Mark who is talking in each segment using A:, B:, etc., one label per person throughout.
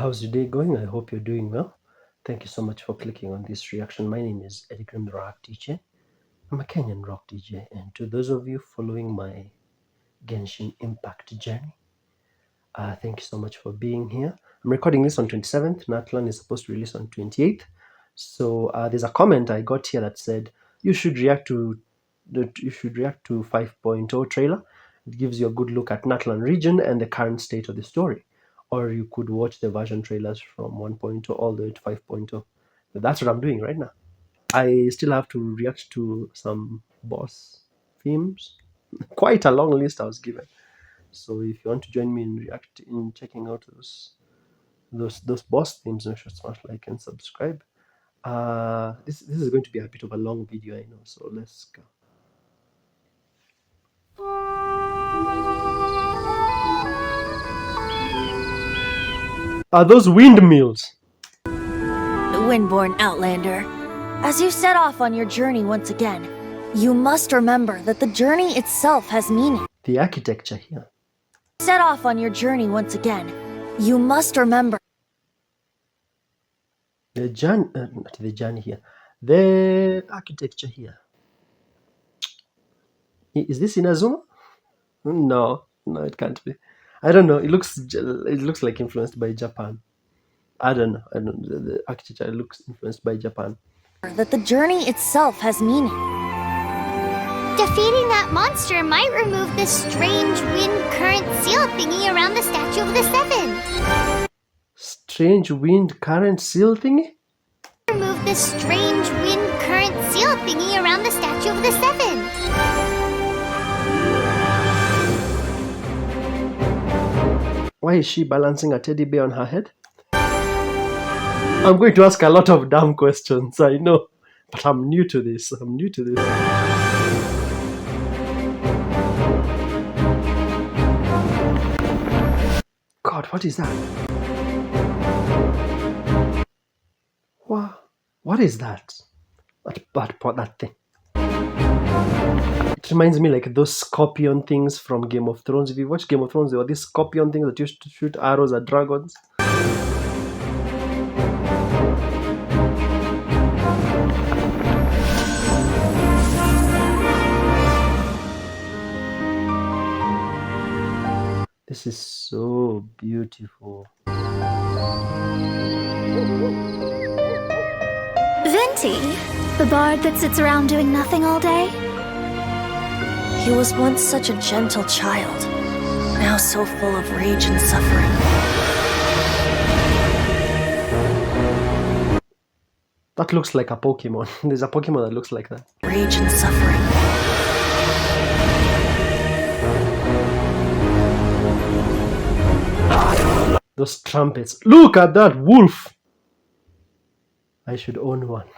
A: How's your day going? I hope you're doing well. Thank you so much for clicking on this reaction. My name is Edgar the Rock DJ. I'm a Kenyan rock DJ, and to those of you following my Genshin Impact journey, thank you so much for being here. I'm recording this on 27th. Natlan is supposed to release on 28th. So there's a comment I got here that said you should react to 5.0 trailer. It gives you a good look at Natlan region and the current state of the story. Or you could watch the version trailers from 1.0 all the way to 5.0. But that's what I'm doing right now. I still have to react to some boss themes. Quite a long list I was given. So if you want to join me in checking out those boss themes, make sure to smash like and subscribe. This is going to be a bit of a long video, I know. So let's go. Are those windmills?
B: Windborn Outlander, as you set off on your journey once again, you must remember that the journey itself has meaning.
A: The architecture here.
B: Set off on your journey once again, you must remember.
A: The journey here. The architecture here. Is this in Azuma? No, it can't be. I don't know. It looks like influenced by Japan. I don't know. The architecture looks influenced by Japan.
B: That the journey itself has meaning.
C: Defeating that monster might remove this strange wind current seal thingy around the Statue of the Seven.
A: Strange wind current seal thingy?
C: Remove this strange wind current seal thingy around the Statue of the Seven.
A: Why is she balancing a teddy bear on her head? I'm going to ask a lot of dumb questions, I know. But I'm new to this. God, what is that? What is that? That thing. It reminds me like those scorpion things from Game of Thrones. If you watch Game of Thrones, there were these scorpion things that used to shoot arrows at dragons. This is so beautiful.
D: Venti, the bard that sits around doing nothing all day?
B: He was once such a gentle child, now so full of rage and suffering.
A: That looks like a Pokemon. There's a Pokemon that looks like that.
B: Rage and suffering.
A: Those trumpets. Look at that wolf! I should own one.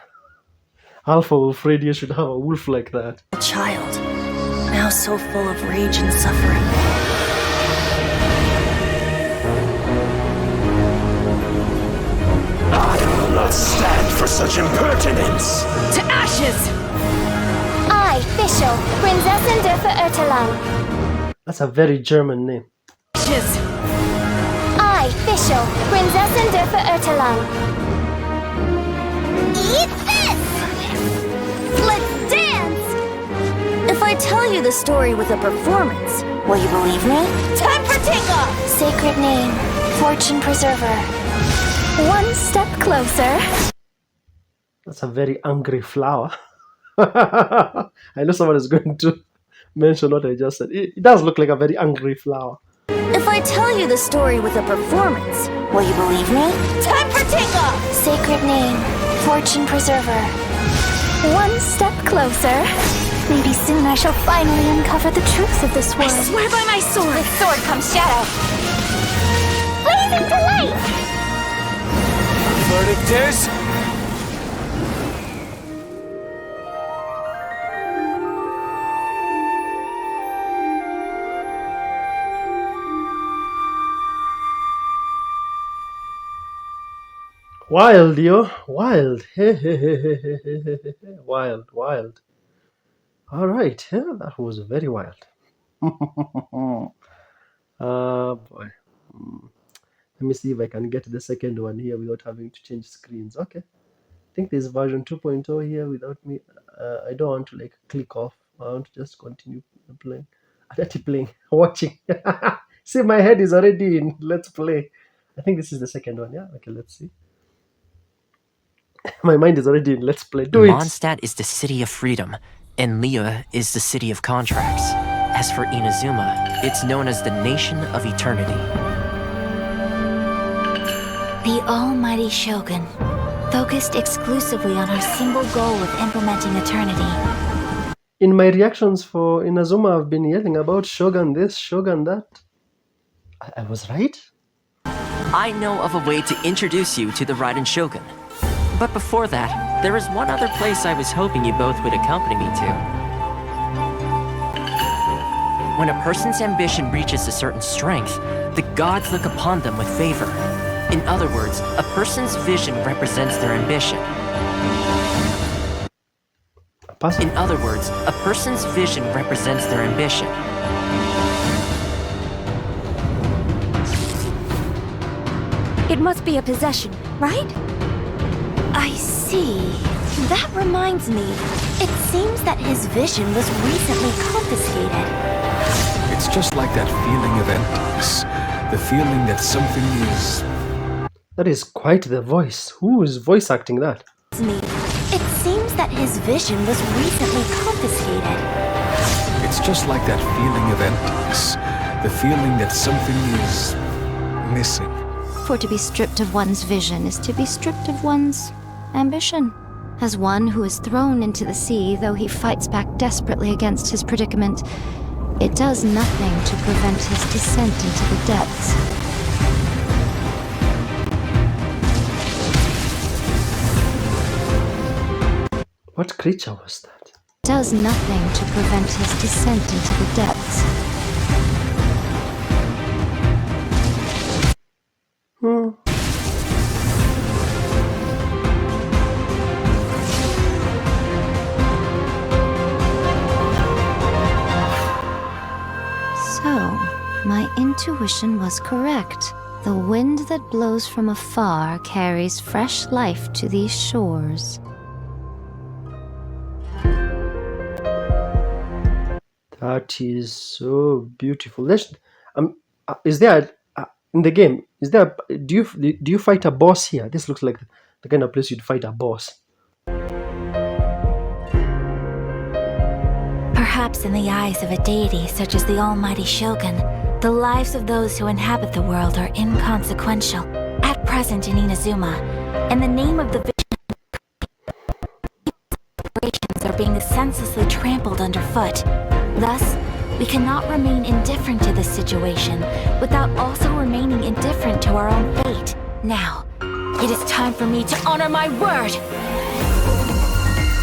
A: Alpha Wolf Radio should have a wolf like that.
B: A child, now so full of rage and suffering.
E: I will not stand for such impertinence!
B: To ashes!
C: I, Fischl, Prinzessin der Verurteilung.
A: That's a very German name.
B: Ashes!
C: I, Fischl, Prinzessin der Verurteilung. Eat this! Let's dance!
B: If I tell you the story with a performance, will you believe me? Time for takeoff!
C: Sacred name, fortune preserver.
D: One step closer.
A: That's a very angry flower. I know someone is going to mention what I just said. It does look like a very angry flower.
B: If I tell you the story with a performance, will you believe me? Time for takeoff!
C: Sacred name, fortune preserver.
D: One step closer. Maybe soon I shall finally uncover the truth of this world.
B: I swear by my sword!
C: With sword comes shadow. Blazing to light!
E: Verdict is...
A: Wild, yo. Wild. Wild. Alright, yeah, that was very wild. Boy. Let me see if I can get the second one here without having to change screens. Okay. I think there's version 2.0 here without me. I don't want to like click off. I want to just continue playing. Actually playing, watching. See, my head is already in. Let's play. I think this is the second one. Yeah. Okay. Let's see. My mind is already in. Let's play. Do it.
F: Mondstadt is the city of freedom, and Liyue is the city of contracts. As for Inazuma, it's known as the Nation of Eternity.
D: The almighty Shogun, focused exclusively on our single goal of implementing eternity.
A: In my reactions for Inazuma, I've been yelling about Shogun this, Shogun that. I was right?
F: I know of a way to introduce you to the Raiden Shogun. But before that, there is one other place I was hoping you both would accompany me to. When a person's ambition reaches a certain strength, the gods look upon them with favor. In other words, a person's vision represents their ambition. In other words, a person's vision represents their ambition.
B: It must be a possession, right? I see. That reminds me. It seems that his vision was recently confiscated.
E: It's just like that feeling of emptiness. The feeling that something is...
A: That is quite the voice. Who is voice acting that?
B: It seems that his vision was recently confiscated.
E: It's just like that feeling of emptiness. The feeling that something is... missing.
D: For to be stripped of one's vision is to be stripped of one's ambition. As one who is thrown into the sea, though he fights back desperately against his predicament, it does nothing to prevent his descent into the depths.
A: What creature was that?
D: Does nothing to prevent his descent into the depths. So, my intuition was correct. The wind that blows from afar carries fresh life to these shores.
A: That is so beautiful. Is there in the game? Is there? Do you fight a boss here? This looks like the kind of place you'd fight a boss.
B: Perhaps in the eyes of a deity such as the almighty Shogun, the lives of those who inhabit the world are inconsequential. At present in Inazuma, in the name of the visions are being senselessly trampled underfoot. Thus, we cannot remain indifferent to this situation without also remaining indifferent to our own fate. Now, it is time for me to honor my word!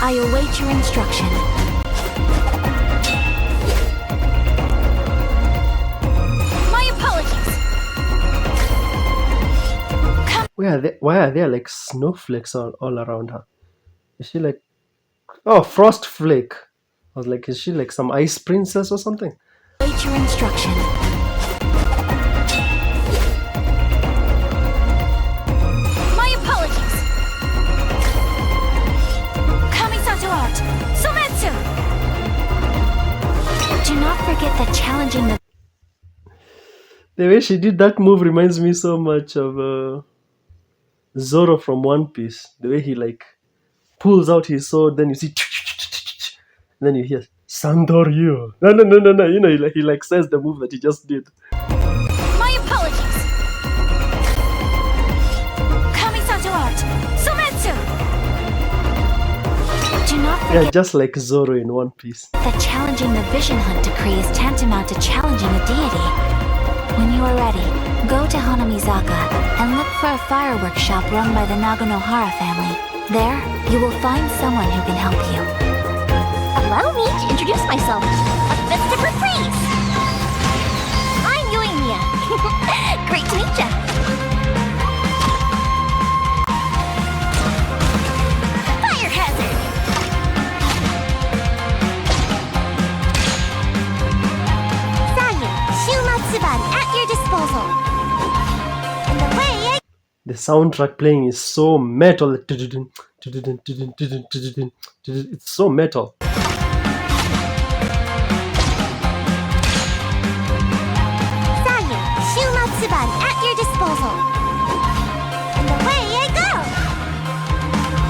B: I await your instruction. My apologies!
A: Why are there like snowflakes all around her? Is she like... Oh, frost flake. I was like, is she like some ice princess or something?
B: Await your instruction. My apologies! Kamisato art! Sometsu! Do not forget that challenging the...
A: The way she did that move reminds me so much of Zoro from One Piece. The way he like pulls out his sword, then you see... Then you hear Sandoryu. No. You know, he like says the move that he just did.
B: My apologies. Kamisato art. Sometsu. Do not forget
A: Yeah, just like Zoro in One Piece.
B: that challenging the vision hunt decree is tantamount to challenging a deity. When you are ready, go to Hanamizaka and look for a fireworks shop run by the Naganohara family. There, you will find someone who can help you.
C: Allow me to introduce myself. A festive reprise! I'm Yoimiya. Great to meet ya. Fire hazard! Sayu, Shumatsuban at your disposal. And the
A: soundtrack playing is so metal. It's so metal.
C: Sanyu, Shumatsuban at your disposal. And away I go!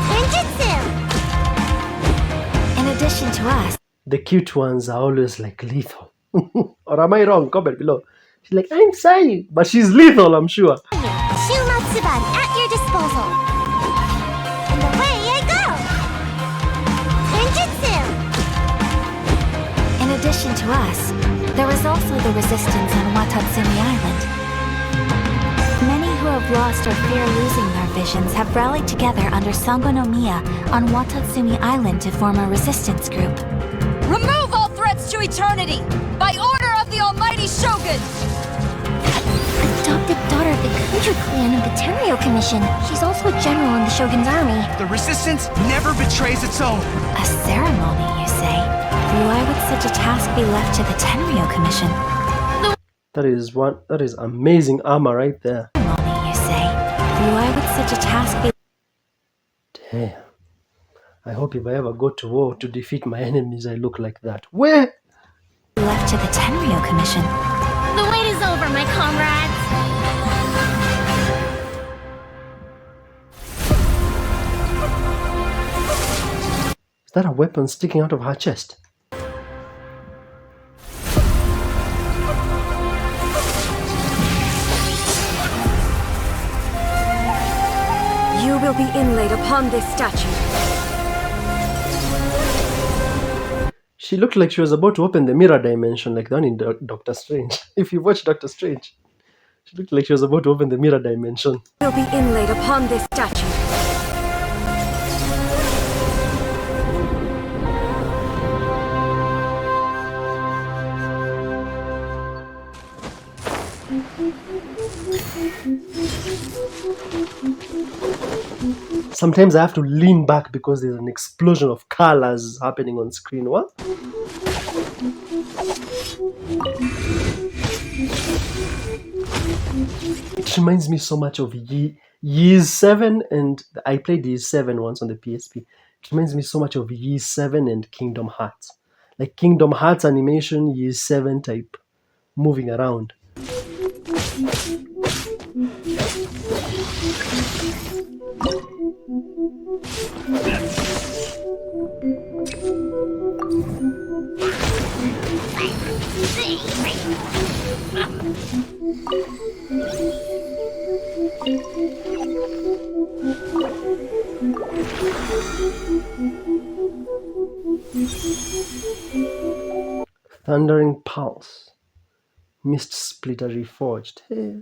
C: Genjutsu!
B: In addition to us,
A: The cute ones are always like lethal. Or am I wrong? Comment below. She's like, I'm sorry, but she's lethal, I'm sure.
C: Sanyu, Shumatsuban at your disposal. And away I go! Genjutsu!
B: in addition to us, there was also the resistance on Watatsumi Island. Many who have lost or fear losing their visions have rallied together under Sangonomiya on Watatsumi Island to form a resistance group.
G: Remove all threats to eternity! By order of the Almighty Shogun!
C: Adopted daughter of the Kunju clan of the Tenryo Commission. She's also a general in the Shogun's army.
H: The resistance never betrays its own.
B: A ceremony, you say? Why would such a task be left to the Tenryo Commission?
A: That is amazing armor right there.
B: Ceremony, you say? Why would such a task be
A: Damn. I hope if I ever go to war to defeat my enemies, I look like that. Where?
B: left to the Tenryo Commission?
C: The wait is over, my comrades.
A: Is that a weapon sticking out of her chest?
G: You will be inlaid upon this statue.
A: She looked like she was about to open the mirror dimension like the one in Doctor Strange. If you watch Doctor Strange, she looked like she was about to open the mirror dimension.
G: Will be inlaid upon this statue.
A: Sometimes I have to lean back because there's an explosion of colors happening on screen. What? It reminds me so much of Years 7, and I played Years 7 once on the PSP. It reminds me so much of Years 7 and Kingdom Hearts. Like Kingdom Hearts animation, Years 7 type moving around. Thundering Pulse. Mist Splitter Reforged. Hey.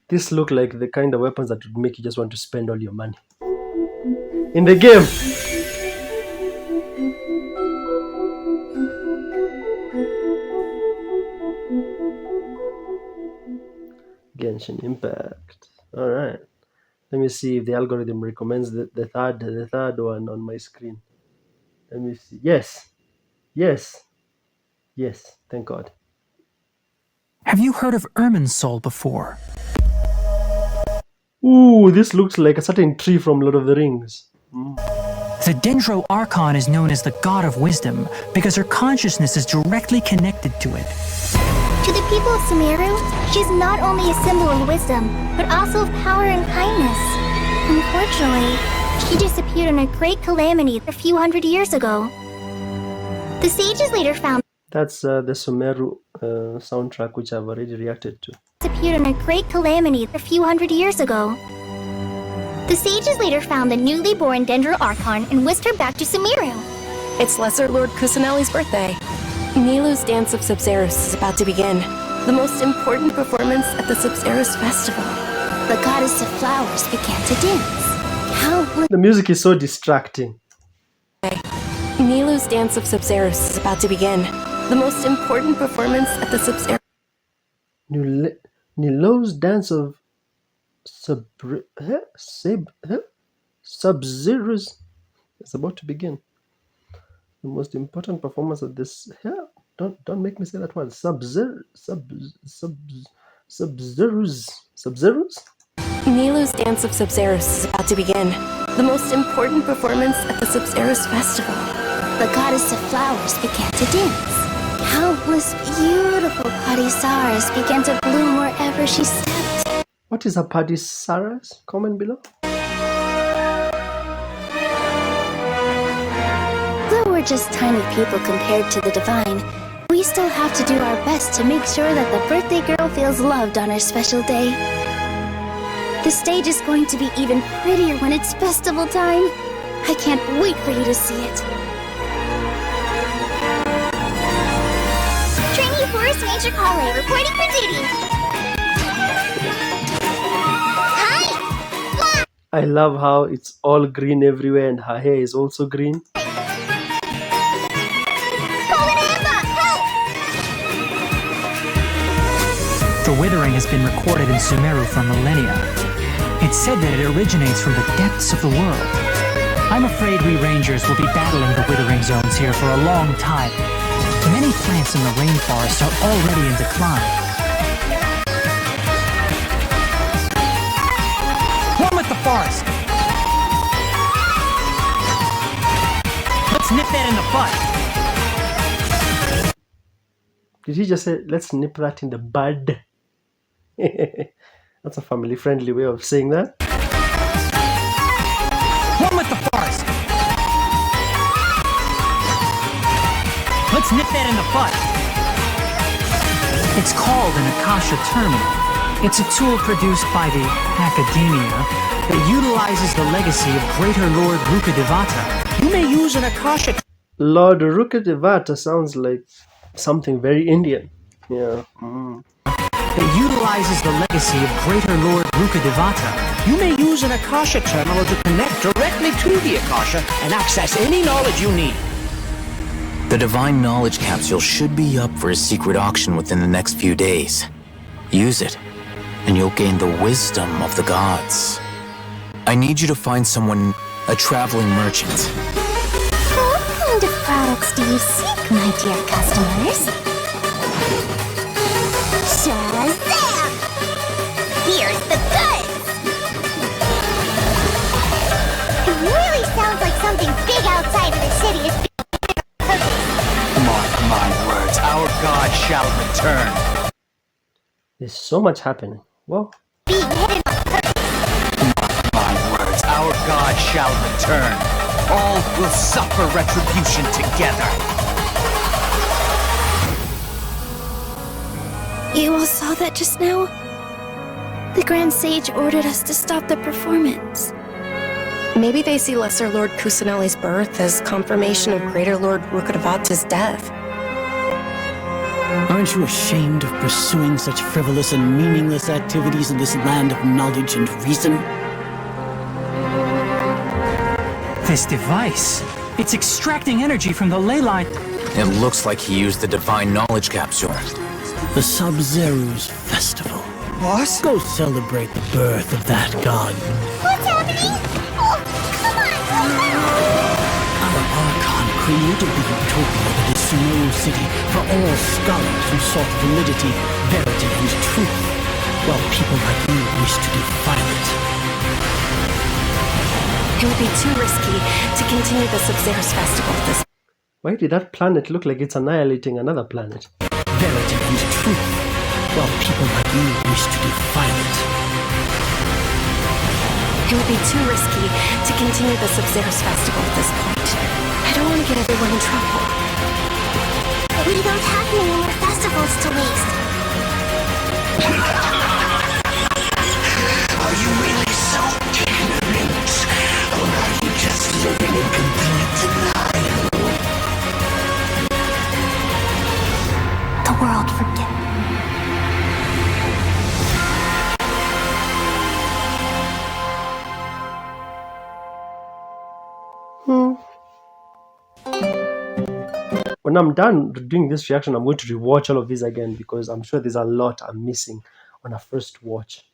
A: This look like the kind of weapons that would make you just want to spend all your money in the game. Genshin Impact. All right. Let me see if the algorithm recommends the third one on my screen. Let me see. Yes. Thank God.
I: Have you heard of Irminsul before?
A: Ooh, this looks like a certain tree from Lord of the Rings.
I: The Dendro Archon is known as the God of Wisdom because her consciousness is directly connected to it.
C: To the people of Sumeru, she's not only a symbol of wisdom, but also of power and kindness. Unfortunately, she disappeared in a great calamity a few hundred years ago. The sages later found
A: That's the Sumeru soundtrack, which I've already reacted to.
C: disappeared in a great calamity a few hundred years ago. The sages later found the newly born Dendro Archon and whisked her back to Sumeru.
J: It's Lesser Lord Kusaneli's birthday. Nilu's Dance of Subzerus is about to begin. The most important performance at the Subzerus Festival.
C: The goddess of flowers began to dance. How
A: The music is so distracting.
J: Nilu's Dance of Subzerus is about to begin. The most important performance at the Subzerus.
A: Nilo's Dance of Sub-Zeros is about to begin. The most important performance of this. Don't make me say that word. Sub-Zerus.
J: Nilu's Dance of Sub-Zeros is about to begin. The most important performance at the Sub-Zeros Festival.
C: The goddess of flowers began to dance. Countless beautiful Padisaras began to bloom wherever she stepped.
A: What is a Padisaras? Comment below.
C: Though we're just tiny people compared to the divine, we still have to do our best to make sure that the birthday girl feels loved on her special day. The stage is going to be even prettier when it's festival time. I can't wait for you to see it.
K: Trainee Forest Major Kale reporting for duty. Hi!
A: I love how it's all green everywhere and her hair is also green.
I: The withering has been recorded in Sumeru for millennia. It's said that it originates from the depths of the world. I'm afraid we rangers will be battling the withering zones here for a long time. Many plants in the rainforest are already in decline. One with the forest! Let's nip that in the bud!
A: Did he just say, let's nip that in the bud? That's a family-friendly way of saying that.
I: One with the forest! Let's nip that in the bud! It's called an Akasha Terminal. It's a tool produced by the Academia that utilizes the legacy of Greater Lord Rukadevata. You may use an Akasha...
A: Lord Rukadevata sounds like something very Indian. Yeah.
I: That utilizes the legacy of Greater Lord Rukadevata.
L: You may use an Akasha terminal to connect directly to the Akasha and access any knowledge you need.
M: The Divine Knowledge Capsule should be up for a secret auction within the next few days. Use it, and you'll gain the wisdom of the gods. I need you to find someone, a traveling merchant.
C: What kind of products do you seek, my dear customers?
K: Shazam! Here's the goods! It really sounds like something big outside of the city is being purpose.
L: Mark my words, our god shall return.
A: There's so much happening. Whoa.
K: Being hidden on purpose.
L: Mark my words, our god shall return. All will suffer retribution together.
C: You all saw that just now? The Grand Sage ordered us to stop the performance.
J: Maybe they see Lesser Lord Kusanali's birth as confirmation of Greater Lord Rukadevata's death.
N: Aren't you ashamed of pursuing such frivolous and meaningless activities in this land of knowledge and reason?
I: This device, it's extracting energy from the ley line.
M: It looks like he used the Divine Knowledge Capsule.
N: The Sub-Zero's festival.
L: What?
N: Go celebrate the birth of that god.
K: What's happening? Oh, come on!
N: Our Archon created the utopia that is Sumeru City for all scholars who sought validity, verity, and truth, while people like you wish to defile it.
J: It would be too risky to continue the Sub-Zeros festival at this.
A: Why did that planet look like it's annihilating another planet?
N: Verity and truth, while people like you wish to defile it.
J: It would be too risky to continue the Sub-Zeros festival at this point. I don't want to get everyone in trouble.
K: We don't have any more festivals to waste.
L: Are you really so ignorant? Or are you just living in complete denial?
C: The world forget.
A: When I'm done doing this reaction, I'm going to rewatch all of these again because I'm sure there's a lot I'm missing on a first watch.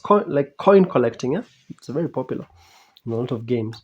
A: course, like coin collecting. Yeah, it's very popular in a lot of games.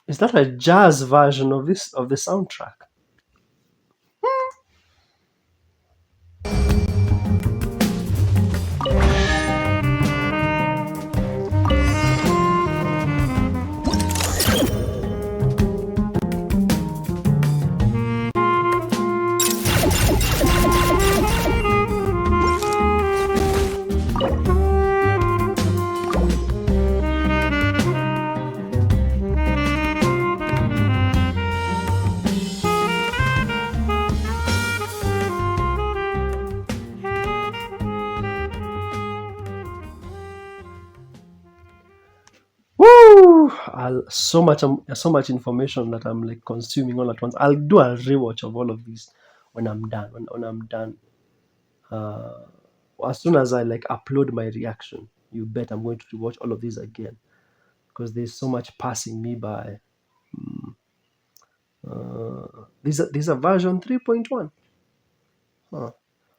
A: Is that a jazz version of the soundtrack? Woo! So much information that I'm like consuming all at once. I'll do a rewatch of all of these when I'm done. When I'm done, as soon as I like upload my reaction, you bet I'm going to rewatch all of these again because there's so much passing me by. These are version 3.1. Huh.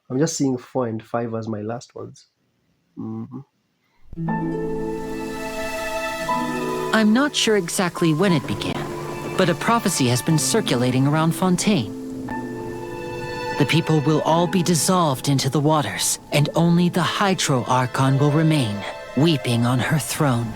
A: I'm just seeing 4 and 5 as my last ones.
F: I'm not sure exactly when it began, but a prophecy has been circulating around Fontaine. The people will all be dissolved into the waters, and only the Hydro Archon will remain, weeping on her throne.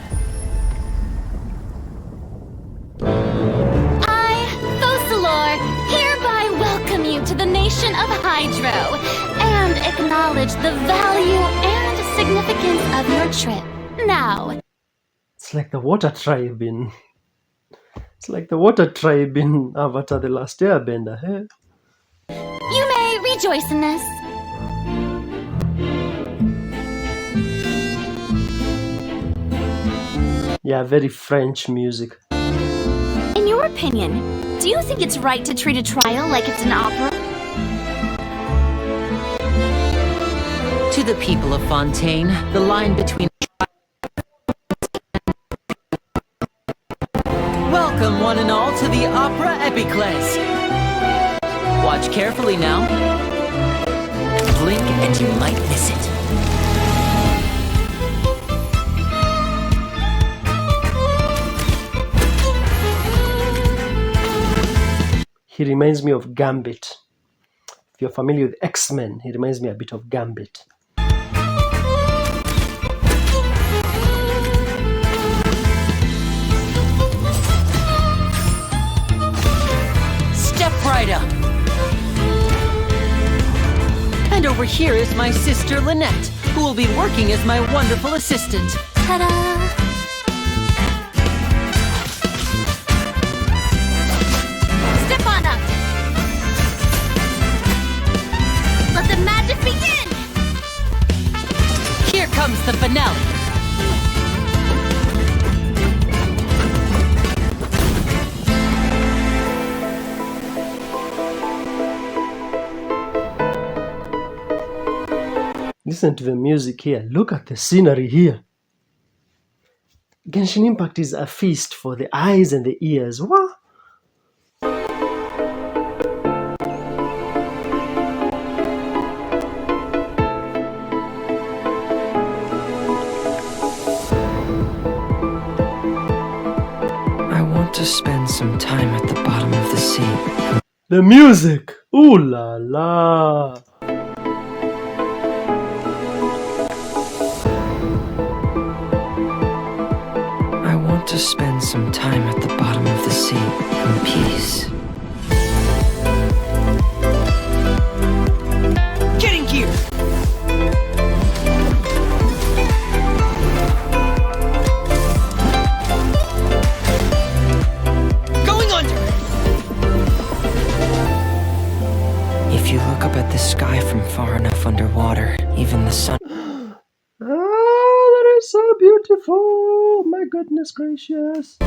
G: I, Focalor, hereby welcome you to the nation of Hydro, and acknowledge the value and significance of your trip. Now,
A: It's like the water tribe in. It's like the water tribe in Avatar: The Last Airbender. Hey?
G: you may rejoice in this.
A: Yeah, very French music.
G: In your opinion, do you think it's right to treat a trial like it's an opera?
F: To the people of Fontaine, the line between Welcome one and all to the Opera Epiclese. Watch carefully now. Blink and you might miss it.
A: He reminds me of Gambit. If you're familiar with X-Men, he reminds me a bit of Gambit.
F: Step right up. And over here is my sister Lynette, who will be working as my wonderful assistant.
G: Ta-da! Step on up! Let the magic begin!
F: Here comes the finale.
A: Listen to the music here. Look at the scenery here. Genshin Impact is a feast for the eyes and the ears. What?
F: I want to spend some time at the bottom of the sea.
A: The music! Ooh la la!
F: I want to spend some time at the bottom of the sea in peace. Getting gear!
O: from far enough underwater, even the sun...
A: Oh, that is so beautiful! My goodness gracious!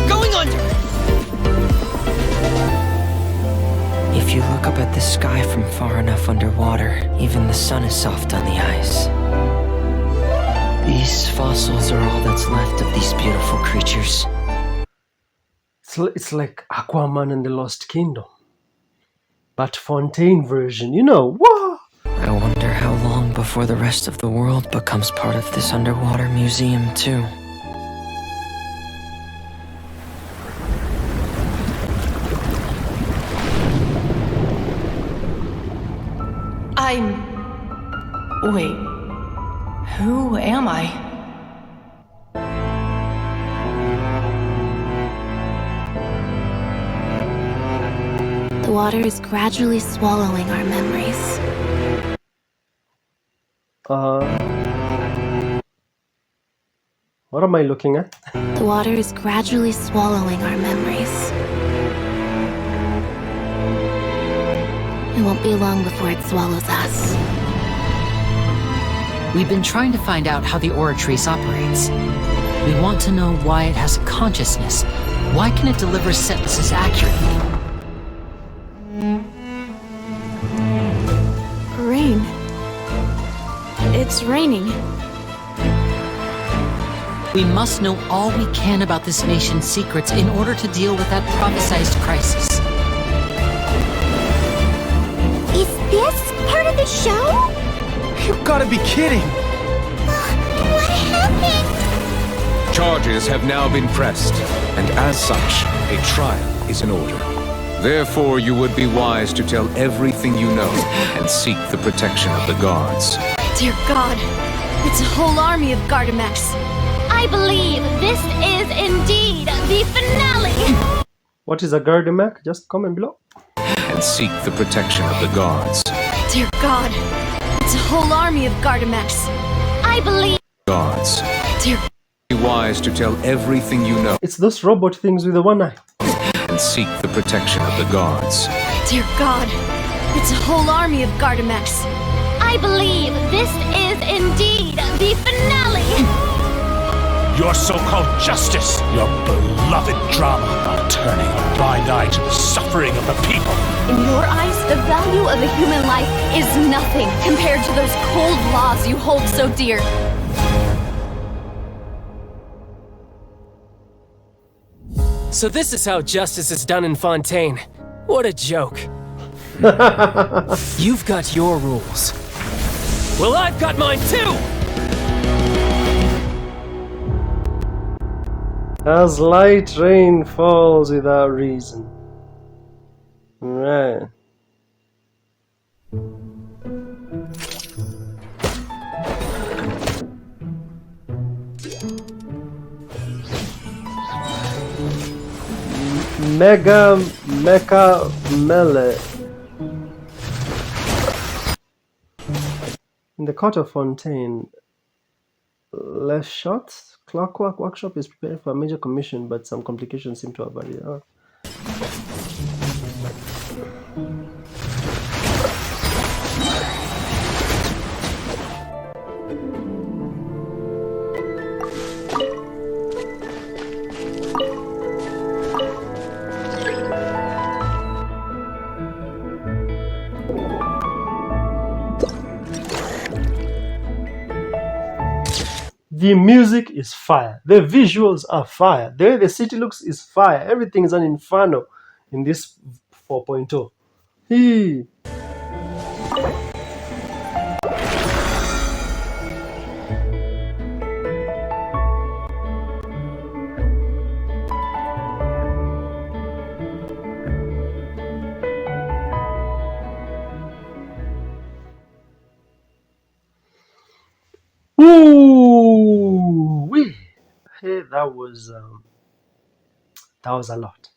O: Going under! If you look up at the sky from far enough underwater, even the sun is soft on the ice. These fossils are all that's left of these beautiful creatures.
A: It's like Aquaman and the Lost Kingdom. But Fontaine version, you know, wow!
O: I wonder how long before the rest of the world becomes part of this underwater museum, too.
P: Wait. Who am I?
J: The water is gradually swallowing our memories.
A: What am I looking at?
J: The water is gradually swallowing our memories. It won't be long before it swallows us.
F: We've been trying to find out how the Oratrice operates. We want to know why it has a consciousness. Why can it deliver sentences accurately?
J: Rain. It's raining.
F: We must know all we can about this nation's secrets in order to deal with that prophesized crisis.
K: Is this part of the show?
E: You gotta be kidding!
K: What happened?
E: Charges have now been pressed, and as such, a trial is in order. Therefore, you would be wise to tell everything you know and seek the protection of the guards.
J: Dear God, it's a whole army of Gardamex.
G: I believe this is indeed the finale.
A: What is a Gardamek? Just comment below.
E: And seek the protection of the guards.
J: Dear God, it's a whole army of Gardamex.
G: I believe...
E: Guards.
J: Dear...
E: Be wise to tell everything you know.
A: It's those robot things with the one eye.
E: And seek the protection of the guards.
J: Dear God, it's a whole army of Gardamex.
G: I believe this is indeed the finale.
H: Your so-called justice, your beloved drama, are turning a blind eye to the suffering of the people.
G: In your eyes, the value of a human life is nothing compared to those cold laws you hold so dear.
Q: So this is how justice is done in Fontaine. What a joke. You've got your rules. Well, I've got mine too!
A: As light rain falls without reason. Right. Mecha Melee. In the court of Fontaine, less shots. Clockwork Workshop is preparing for a major commission, but some complications seem to have arisen. The music is fire. The visuals are fire. The way the city looks is fire. Everything is an inferno in this 4.0. Hey. Ooh, wee. Hey, that was a lot.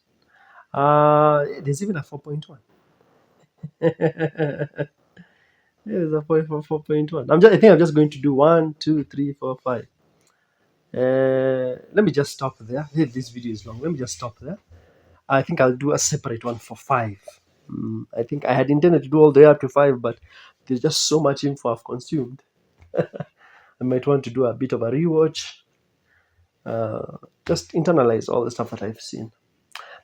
A: There's even a 4.1. There's a 4.1. I think I'm just going to do 1, 2, 3, 4, 5. Let me just stop there. Hey, this video is long. Let me just stop there. I think I'll do a separate one for 5. I think I had intended to do all the way up to 5, but there's just so much info I've consumed. I might want to do a bit of a rewatch. Just internalize all the stuff that I've seen.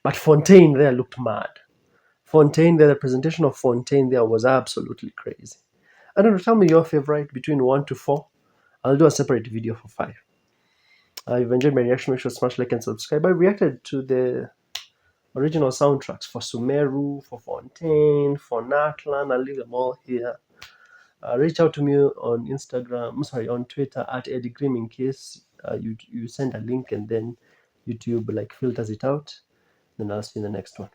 A: But Fontaine there looked mad. Fontaine there, the presentation of Fontaine there was absolutely crazy. I don't know, tell me your favorite between 1 to 4. I'll do a separate video for 5. If you've enjoyed my reaction, make sure to smash like and subscribe. I reacted to the original soundtracks for Sumeru, for Fontaine, for Natlan. I'll leave them all here. Reach out to me on on Twitter at Eddie Grimm in case you send a link and then YouTube like filters it out. Then I'll see you in the next one.